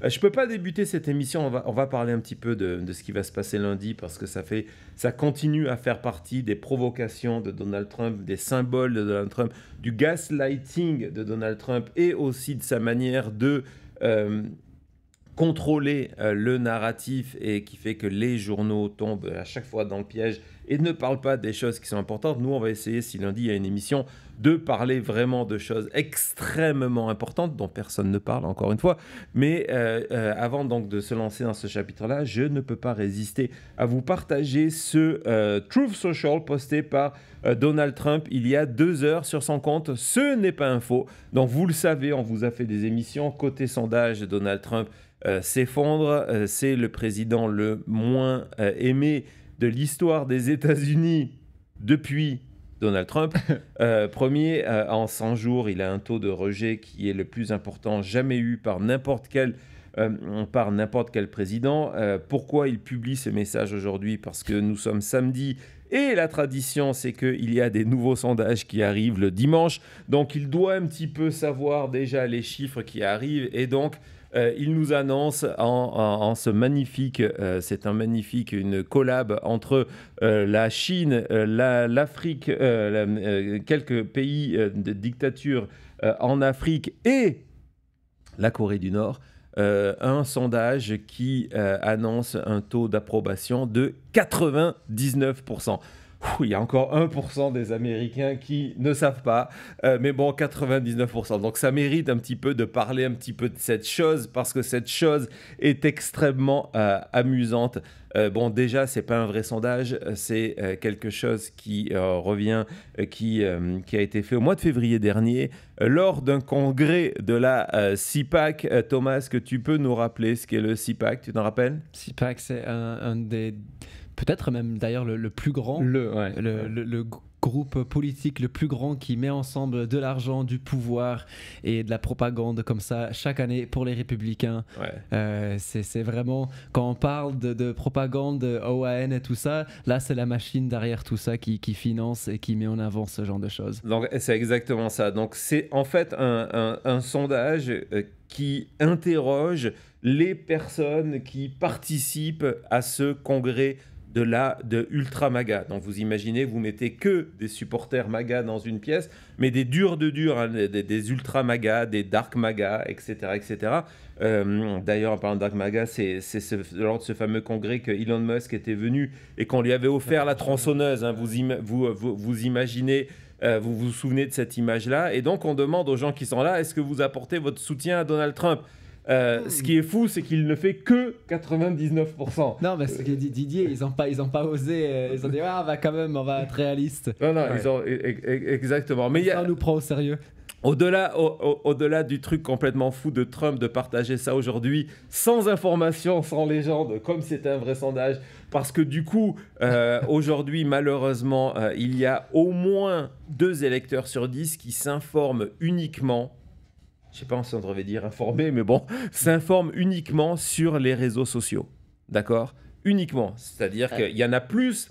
Je peux pas débuter cette émission, on va parler un petit peu de ce qui va se passer lundi, parce que ça continue à faire partie des provocations de Donald Trump, des symboles de Donald Trump, du gaslighting de Donald Trump, et aussi de sa manière de contrôler le narratif, et qui fait que les journaux tombent à chaque fois dans le piège et ne parlent pas des choses qui sont importantes. Nous, on va essayer, si lundi il y a une émission, de parler vraiment de choses extrêmement importantes dont personne ne parle, encore une fois. Mais avant donc de se lancer dans ce chapitre-là, je ne peux pas résister à vous partager ce Truth Social posté par Donald Trump il y a 2 heures sur son compte. Ce n'est pas un faux. Donc vous le savez, on vous a fait des émissions. Côté sondage, Donald Trump s'effondre. C'est le président le moins aimé de l'histoire des États-Unis depuis Donald Trump. Premier, en 100 jours, il a un taux de rejet qui est le plus important jamais eu par n'importe quel président. Pourquoi il publie ces messages aujourd'hui? Parce que nous sommes samedi et la tradition, c'est qu'il y a des nouveaux sondages qui arrivent le dimanche. Donc, il doit un petit peu savoir déjà les chiffres qui arrivent, et donc il nous annonce en ce magnifique, une collab entre la Chine, l'Afrique, quelques pays de dictature en Afrique et la Corée du Nord, un sondage qui annonce un taux d'approbation de 99%. Il y a encore 1% des Américains qui ne savent pas, mais bon, 99%. Donc ça mérite un petit peu de parler un petit peu de cette chose, parce que cette chose est extrêmement amusante. Bon, déjà, c'est pas un vrai sondage, c'est quelque chose qui revient, qui a été fait au mois de février dernier, lors d'un congrès de la CPAC. Thomas, est-ce que tu peux nous rappeler ce qu'est le CPAC? Tu t'en rappelles? CPAC, c'est un des... Peut-être même d'ailleurs le plus grand, le groupe politique le plus grand qui met ensemble de l'argent, du pouvoir et de la propagande comme ça chaque année pour les républicains. C'est vraiment, quand on parle de propagande, OAN et tout ça, là c'est la machine derrière tout ça qui finance et qui met en avant ce genre de choses. Donc c'est exactement ça. Donc c'est en fait un sondage qui interroge les personnes qui participent à ce congrès de Ultra MAGA. Donc vous imaginez, vous mettez que des supporters MAGA dans une pièce, mais des durs de durs, hein, des Ultra MAGA, des Dark MAGA, etc. etc. D'ailleurs, en parlant de Dark MAGA, c'est lors de ce fameux congrès que Elon Musk était venu et qu'on lui avait offert la tronçonneuse. Hein. Vous imaginez... vous vous souvenez de cette image-là, et donc on demande aux gens qui sont là, est-ce que vous apportez votre soutien à Donald Trump? Ce qui est fou, c'est qu'il ne fait que 99%. Non, mais ce que dit Didier, ils ont pas osé. Ils ont dit, on va être réaliste. Non, ils ont exactement. Mais on nous prend au sérieux. Au-delà du truc complètement fou de Trump de partager ça aujourd'hui, sans information, sans légende, comme c'était un vrai sondage, parce que du coup, aujourd'hui, malheureusement, il y a au moins 2 électeurs sur 10 qui s'informent uniquement. Je sais pas si on devrait dire informer, mais bon, s'informent uniquement sur les réseaux sociaux. D'accord? Uniquement. C'est-à-dire qu'il y en a plus,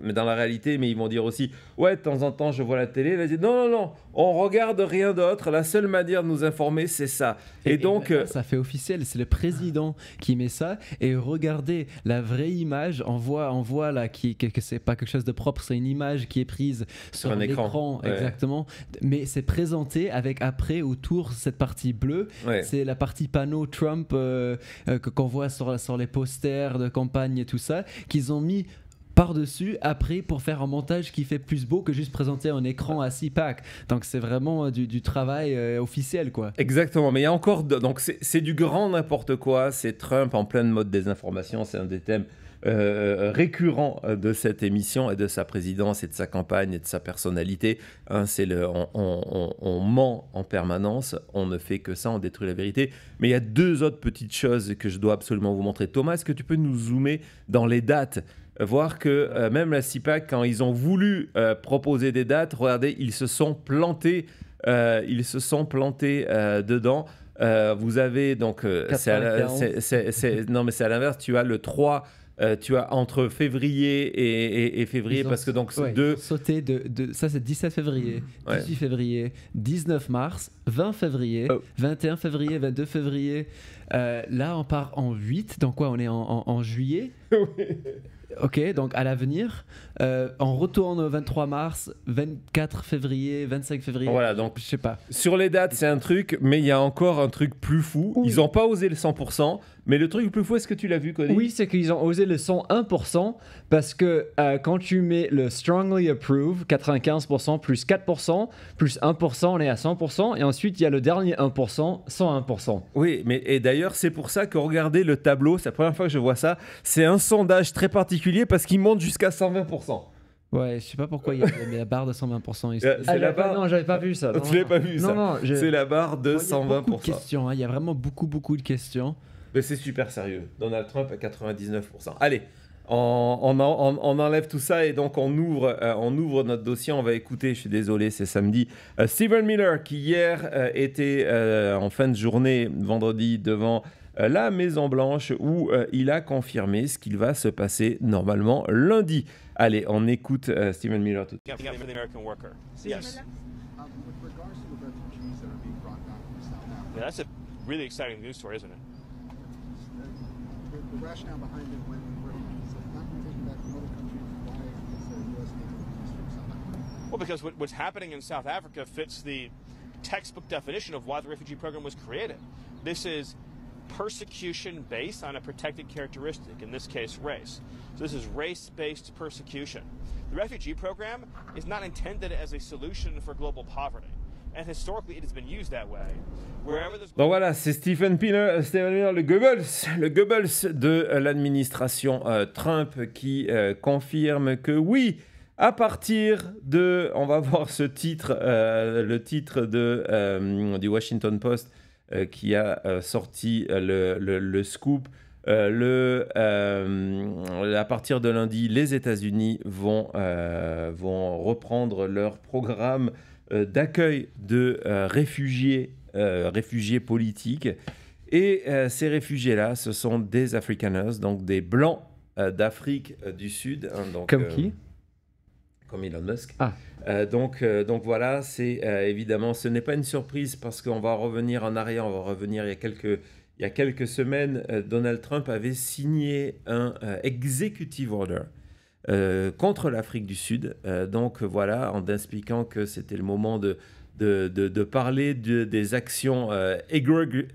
mais dans la réalité, mais ils vont dire aussi, ouais, de temps en temps, je vois la télé. Là, ils disent, non, on regarde rien d'autre. La seule manière de nous informer, c'est ça. Et donc... ça fait officiel, c'est le président qui met ça. Et regardez, la vraie image, on voit là que c'est pas quelque chose de propre, c'est une image qui est prise sur un écran. Exactement. Mais c'est présenté avec après, autour, cette partie bleue. C'est la partie panneau Trump qu'on voit sur les posters de campagne et tout ça, qu'ils ont mis par-dessus, après, pour faire un montage qui fait plus beau que juste présenter un écran à 6 packs. Donc c'est vraiment du travail officiel, quoi. Exactement, mais il y a encore... Donc c'est du grand n'importe quoi, c'est Trump en plein mode désinformation, c'est un des thèmes récurrents de cette émission et de sa présidence et de sa campagne et de sa personnalité. Hein, on ment en permanence, on ne fait que ça, on détruit la vérité. Mais il y a 2 autres petites choses que je dois absolument vous montrer. Thomas, est-ce que tu peux nous zoomer dans les dates ? Voir que même la CPAC, quand ils ont voulu proposer des dates, regardez, ils se sont plantés dedans. Vous avez donc... non, mais c'est à l'inverse. Tu as le 3... tu as entre février et février, parce que donc sauté ça c'est 17 février, 18 février, 19 mars, 20 février, 21 février, 22 février, Là, on part en 8. Donc quoi, on est en juillet. Oui. Ok, donc à l'avenir, on retourne au 23 mars, 24 février, 25 février. Voilà, donc je sais pas. Sur les dates, c'est un truc, mais il y a encore un truc plus fou. Oui. Ils n'ont pas osé le 100%, mais le truc le plus fou, est-ce que tu l'as vu, Cody? Oui, c'est qu'ils ont osé le 101% parce que quand tu mets le strongly approve, 95% plus 4%, plus 1%, on est à 100%, et ensuite il y a le dernier 1%, 101%. Oui, mais et d'ailleurs, c'est pour ça que regardez le tableau, c'est la première fois que je vois ça, c'est un sondage très particulier parce qu'il monte jusqu'à 120%. Ouais, je sais pas pourquoi il y a la barre de 120% ici. C'est la barre... Non, j'avais pas vu ça. Tu l'as pas vu ça. C'est la barre de 120%. Il y a beaucoup de questions, hein. Il y a vraiment beaucoup de questions. Mais c'est super sérieux. Donald Trump à 99%. Allez, on enlève tout ça et donc on ouvre notre dossier. On va écouter, je suis désolé, c'est samedi, Stephen Miller qui hier était en fin de journée, vendredi, devant la Maison-Blanche où il a confirmé ce qu'il va se passer normalement lundi. Allez, on écoute Stephen Miller tout de suite. With regards to the refugees that are being brought back from South Africa. Yeah, that's a really exciting news story, isn't it? The rationale behind it when refugees have not been taken back from other countries, why is there U.S. refugees from South Africa? Well, because what's happening in South Africa fits the textbook definition of why the refugee program was created. This is persecution based on a protected characteristic, in this case, race. So this is race-based persecution. The refugee program is not intended as a solution for global poverty. And historically, it has been used that way. Donc voilà, c'est Stephen Miller, le Goebbels de l'administration Trump qui confirme que oui, à partir de, on va voir ce titre, le titre du Washington Post qui a sorti le scoop. À partir de lundi, les États-Unis vont reprendre leur programme d'accueil de réfugiés politiques. Et ces réfugiés-là, ce sont des Afrikaners, donc des Blancs d'Afrique du Sud. Hein, donc, comme qui? Comme Elon Musk. Ah. Donc voilà, c'est évidemment, ce n'est pas une surprise parce qu'on va revenir en arrière, on va revenir il y a quelques semaines, Donald Trump avait signé un executive order contre l'Afrique du Sud. Donc voilà, en expliquant que c'était le moment de parler des actions egregious.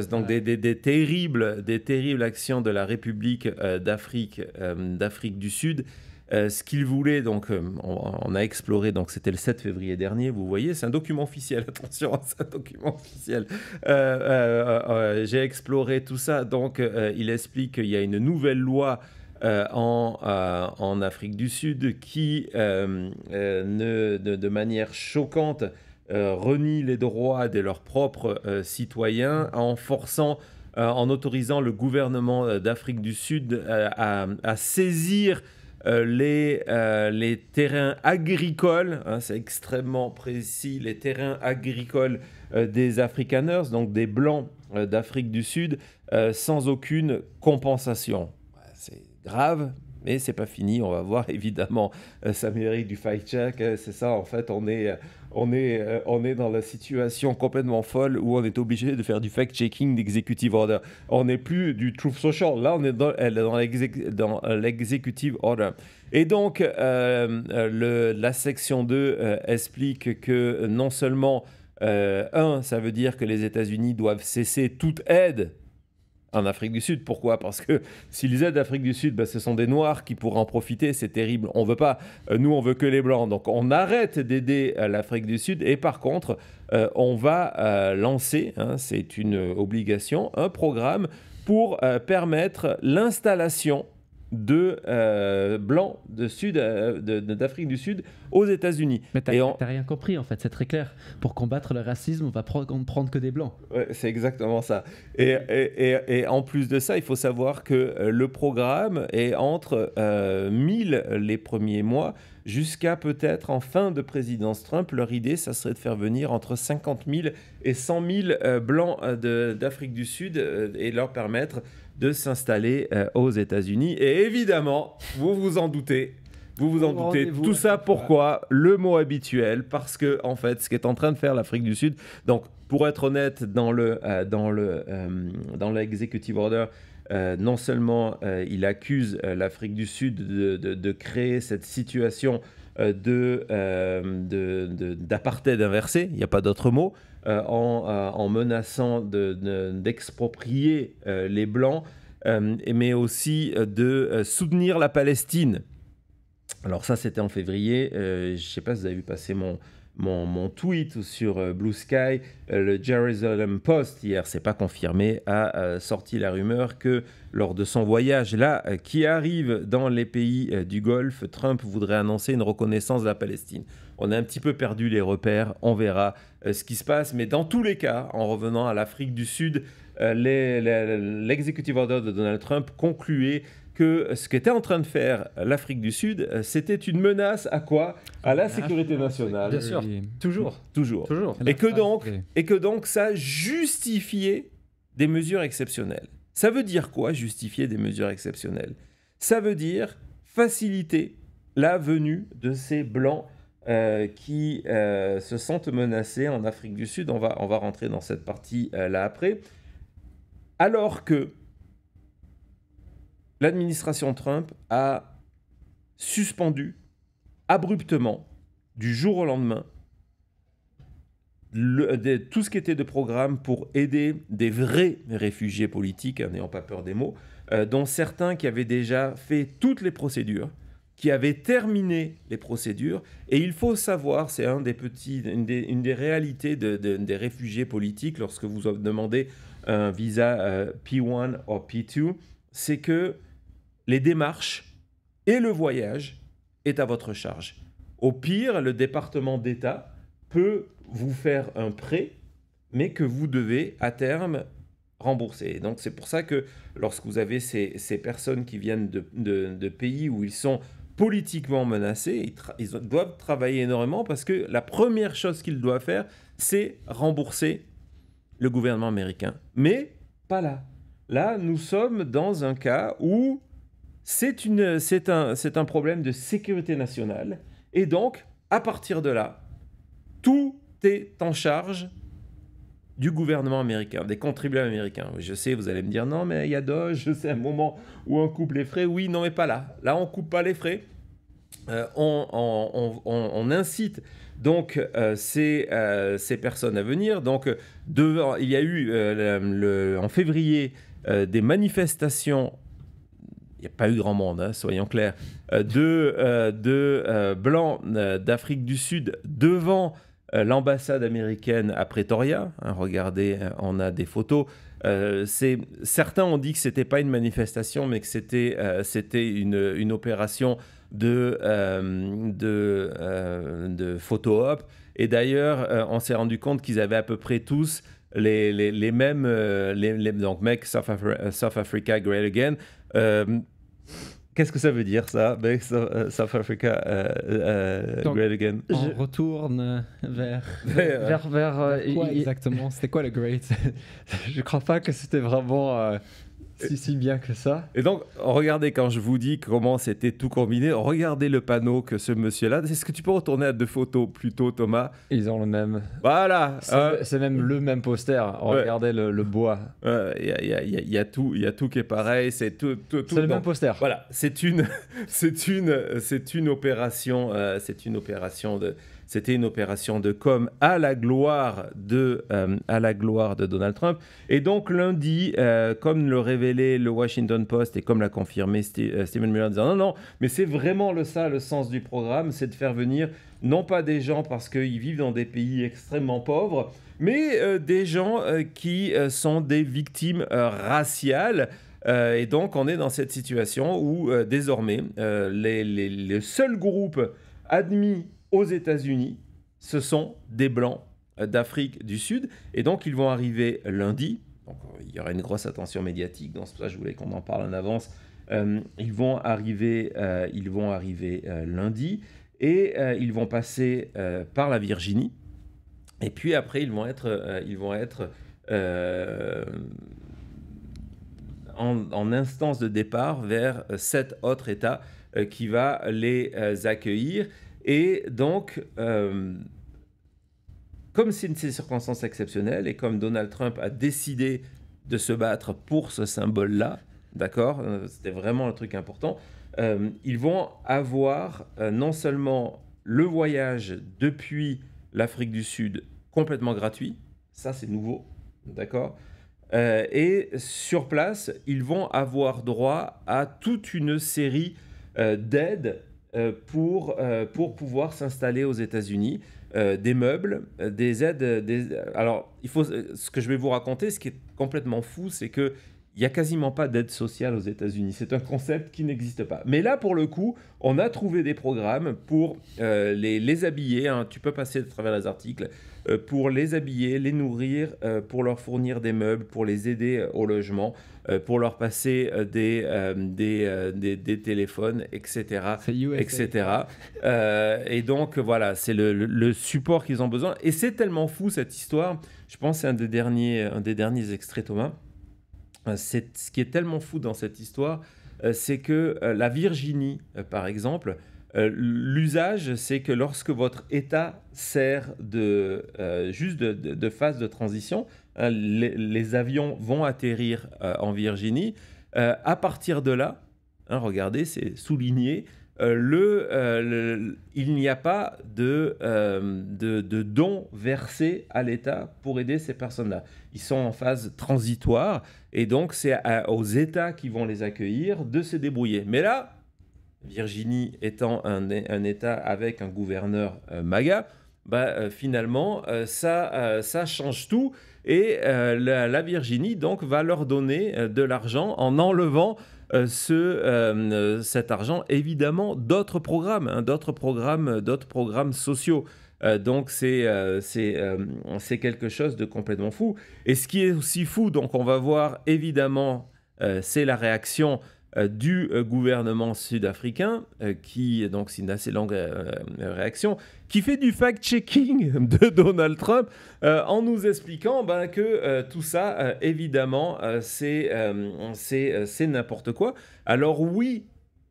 Donc des terribles actions de la République d'Afrique du Sud. Ce qu'il voulait, donc on a exploré, donc c'était le 7 février dernier, vous voyez, c'est un document officiel, attention, c'est un document officiel. J'ai exploré tout ça, donc il explique qu'il y a une nouvelle loi en Afrique du Sud qui, de manière choquante, renie les droits de leurs propres citoyens en autorisant le gouvernement d'Afrique du Sud à saisir les terrains agricoles, hein, c'est extrêmement précis, les terrains agricoles des Afrikaners, donc des Blancs d'Afrique du Sud, sans aucune compensation. C'est grave, mais c'est pas fini. On va voir, évidemment, ça mérite du fact-check. C'est ça, en fait, on est dans la situation complètement folle où on est obligé de faire du fact-checking d'executive order. On n'est plus du Truth Social. Là, on est dans l'executive order. Et donc, la section 2 explique que non seulement, ça veut dire que les États-Unis doivent cesser toute aide en Afrique du Sud. Pourquoi? Parce que s'ils aident l'Afrique du Sud, ce sont des Noirs qui pourraient en profiter. C'est terrible. On veut pas. Nous, on veut que les Blancs. Donc, on arrête d'aider l'Afrique du Sud. Et par contre, on va lancer, hein, c'est une obligation, un programme pour permettre l'installation de Blancs d'Afrique du Sud aux États-Unis. Mais t'as rien compris, en fait, c'est très clair. Pour combattre le racisme, on va prendre que des Blancs. Ouais, c'est exactement ça. Et en plus de ça, il faut savoir que le programme est entre 1000 les premiers mois jusqu'à peut-être en fin de présidence Trump. Leur idée, ça serait de faire venir entre 50 000 et 100 000 Blancs d'Afrique du Sud et leur permettre de s'installer aux États-Unis. Et évidemment, vous vous en doutez, Vous vous en doutez. Tout ça, pourquoi? Le mot habituel, parce que, en fait, ce qu'est en train de faire l'Afrique du Sud, donc, pour être honnête, dans l'executive order, non seulement il accuse l'Afrique du Sud de créer cette situation d'apartheid inversé, il n'y a pas d'autre mot, en menaçant d'exproprier les Blancs, mais aussi de soutenir la Palestine. Alors ça, c'était en février. Je ne sais pas si vous avez vu passer mon tweet sur Blue Sky. Le Jerusalem Post, hier, c'est pas confirmé, a sorti la rumeur que lors de son voyage là, qui arrive dans les pays du Golfe, Trump voudrait annoncer une reconnaissance de la Palestine. On a un petit peu perdu les repères, on verra ce qui se passe. Mais dans tous les cas, en revenant à l'Afrique du Sud, l'executive order de Donald Trump concluait que ce qu'était en train de faire l'Afrique du Sud, c'était une menace à quoi? À la sécurité nationale. Bien sûr, toujours. Et que donc ça justifiait des mesures exceptionnelles. Ça veut dire quoi, justifier des mesures exceptionnelles? Ça veut dire faciliter la venue de ces Blancs qui se sentent menacés en Afrique du Sud. On va rentrer dans cette partie là après. Alors que l'administration Trump a suspendu abruptement, du jour au lendemain, tout ce qui était de programme pour aider des vrais réfugiés politiques, n'ayant pas peur des mots, dont certains qui avaient déjà fait toutes les procédures, qui avaient terminé les procédures. Et il faut savoir, c'est une des réalités des réfugiés politiques lorsque vous demandez un visa P1 ou P2, c'est que les démarches et le voyage est à votre charge. Au pire, le département d'État peut vous faire un prêt, mais que vous devez à terme rembourser. Et donc c'est pour ça que lorsque vous avez ces personnes qui viennent de pays où ils sont politiquement menacés, ils doivent travailler énormément parce que la première chose qu'ils doivent faire, c'est rembourser le gouvernement américain. Mais pas là. Là, nous sommes dans un cas où c'est un problème de sécurité nationale. Et donc, à partir de là, tout est en charge du gouvernement américain, des contribuables américains. Je sais, vous allez me dire, non, mais il y a Doge, c'est un moment où on coupe les frais. Oui, non, mais pas là. Là, on ne coupe pas les frais. On incite donc ces personnes à venir. Donc, il y a eu en février des manifestations. Il n'y a pas eu grand monde, hein, soyons clairs, de Blancs d'Afrique du Sud devant l'ambassade américaine à Pretoria. Hein, regardez, on a des photos. Certains ont dit que ce n'était pas une manifestation, mais que c'était une opération de photo-op. Et d'ailleurs, on s'est rendu compte qu'ils avaient à peu près tous les mêmes... donc, Make South Africa Great Again. Qu'est-ce que ça veut dire, ça? Make South Africa Great Again. On retourne vers quoi exactement? C'était quoi le great? Je crois pas que c'était vraiment si bien que ça. Et donc, regardez, quand je vous dis comment c'était tout combiné, regardez le panneau que ce monsieur-là... Est-ce que tu peux retourner à deux photos plus tôt, Thomas? Ils ont le même. Voilà. C'est même le même poster. Regardez le bois. Il y a tout qui est pareil. C'est tout. C'est le même poster. Voilà. C'est une opération. C'était une opération de com à la gloire de Donald Trump. Et donc lundi, comme le révélait le Washington Post et comme l'a confirmé Stephen Miller, en disant non, mais c'est vraiment le sens du programme, c'est de faire venir non pas des gens parce qu'ils vivent dans des pays extrêmement pauvres, mais des gens qui sont des victimes raciales. Et donc on est dans cette situation où désormais les seuls groupes admis aux États-Unis, ce sont des Blancs d'Afrique du Sud. Et donc, ils vont arriver lundi. Donc, il y aura une grosse attention médiatique. Dans ce cas, je voulais qu'on en parle en avance. Ils vont arriver lundi. Et ils vont passer par la Virginie. Et puis après, ils vont être en instance de départ vers 7 autres États qui va les accueillir. Et donc, comme c'est une circonstance exceptionnelle et comme Donald Trump a décidé de se battre pour ce symbole-là, d'accord, c'était vraiment un truc important, ils vont avoir non seulement le voyage depuis l'Afrique du Sud complètement gratuit, ça c'est nouveau, d'accord, et sur place, ils vont avoir droit à toute une série d'aides pour pouvoir s'installer aux États-Unis, des meubles, des aides. Alors, ce que je vais vous raconter, ce qui est complètement fou, c'est que il n'y a quasiment pas d'aide sociale aux États-Unis. C'est un concept qui n'existe pas. Mais là, pour le coup, on a trouvé des programmes pour les habiller. Hein, tu peux passer à travers les articles. Pour les habiller, les nourrir, pour leur fournir des meubles, pour les aider au logement, pour leur passer des téléphones, etc. etc. Et donc, voilà, c'est le support qu'ils ont besoin. Et c'est tellement fou, cette histoire. Je pense que c'est un des derniers extraits, Thomas. Ce qui est tellement fou dans cette histoire, c'est que la Virginie, par exemple, l'usage, c'est que lorsque votre État sert juste de phase de transition, hein, les avions vont atterrir en Virginie. À partir de là, hein, regardez, c'est souligné, il n'y a pas de dons versés à l'État pour aider ces personnes-là. Ils sont en phase transitoire et donc c'est aux États qui vont les accueillir de se débrouiller. Mais là, Virginie étant un État avec un gouverneur MAGA, finalement, ça change tout et la Virginie donc va leur donner de l'argent en enlevant cet argent, évidemment, d'autres programmes sociaux. Donc, c'est quelque chose de complètement fou. Et ce qui est aussi fou, donc on va voir, évidemment, c'est la réaction du gouvernement sud-africain, donc c'est une assez longue réaction, qui fait du fact-checking de Donald Trump en nous expliquant que tout ça, évidemment, c'est n'importe quoi. Alors oui,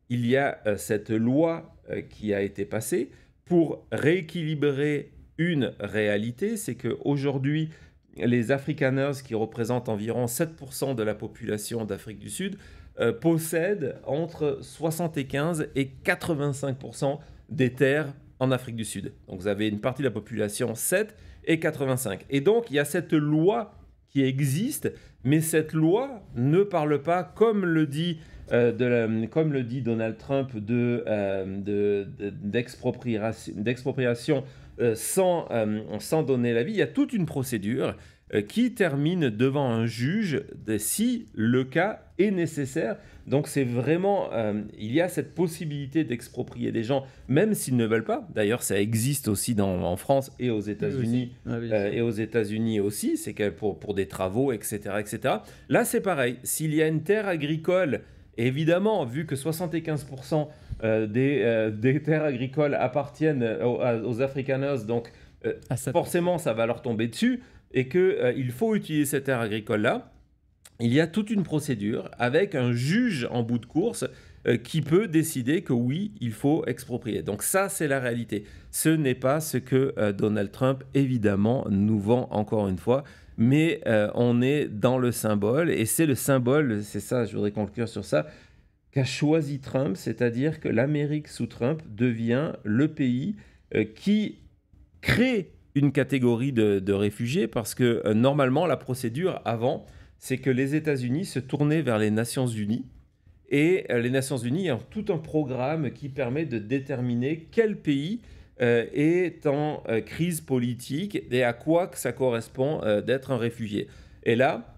il y a cette loi qui a été passée pour rééquilibrer une réalité, c'est qu'aujourd'hui, les Afrikaners, qui représentent environ 7% de la population d'Afrique du Sud, possèdent entre 75 et 85% des terres en Afrique du Sud. Donc vous avez une partie de la population 7 et 85. Et donc il y a cette loi qui existe, mais cette loi ne parle pas, comme le dit Donald Trump, d'expropriation sans donner l'avis. Il y a toute une procédure qui termine devant un juge si le cas est nécessaire. Donc c'est vraiment, il y a cette possibilité d'exproprier des gens, même s'ils ne veulent pas. D'ailleurs, ça existe aussi en France et aux États-Unis, aussi. C'est que pour des travaux, etc., etc. Là, c'est pareil. S'il y a une terre agricole, évidemment, vu que 75% des terres agricoles appartiennent aux Afrikaners, donc forcément, ça va leur tomber dessus. Et qu'il faut utiliser cette terre agricole-là, il y a toute une procédure avec un juge en bout de course qui peut décider que oui, il faut exproprier. Donc ça, c'est la réalité. Ce n'est pas ce que Donald Trump, évidemment, nous vend encore une fois, mais on est dans le symbole, et c'est le symbole, c'est ça, je voudrais conclure sur ça, qu'a choisi Trump, c'est-à-dire que l'Amérique sous Trump devient le pays qui crée une catégorie de réfugiés, parce que normalement, la procédure avant, c'est que les États-Unis se tournaient vers les Nations Unies, et les Nations Unies ont tout un programme qui permet de déterminer quel pays est en crise politique et à quoi que ça correspond d'être un réfugié. Et là,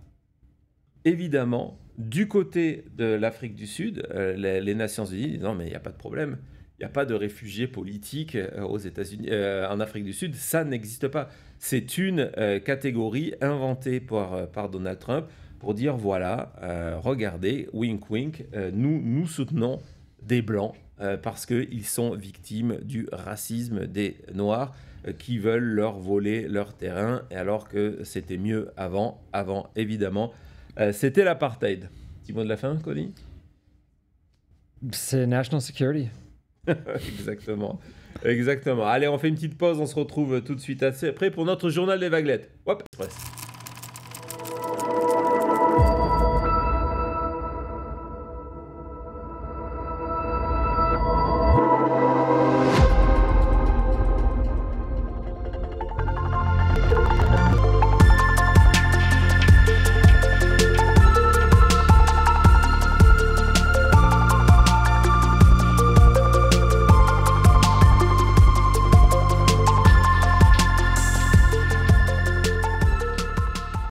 évidemment, du côté de l'Afrique du Sud, les Nations Unies disent non, mais il n'y a pas de problème. Il n'y a pas de réfugiés politiques aux États-Unis, en Afrique du Sud, ça n'existe pas. C'est une catégorie inventée par Donald Trump pour dire voilà, regardez, wink wink, nous soutenons des Blancs parce qu'ils sont victimes du racisme des Noirs qui veulent leur voler leur terrain, alors que c'était mieux avant évidemment, c'était l'apartheid. petit mot de la fin, Cody? C'est national security. Exactement. Exactement. Allez, on fait une petite pause, on se retrouve tout de suite après pour notre journal des vaguelettes. Hop, express.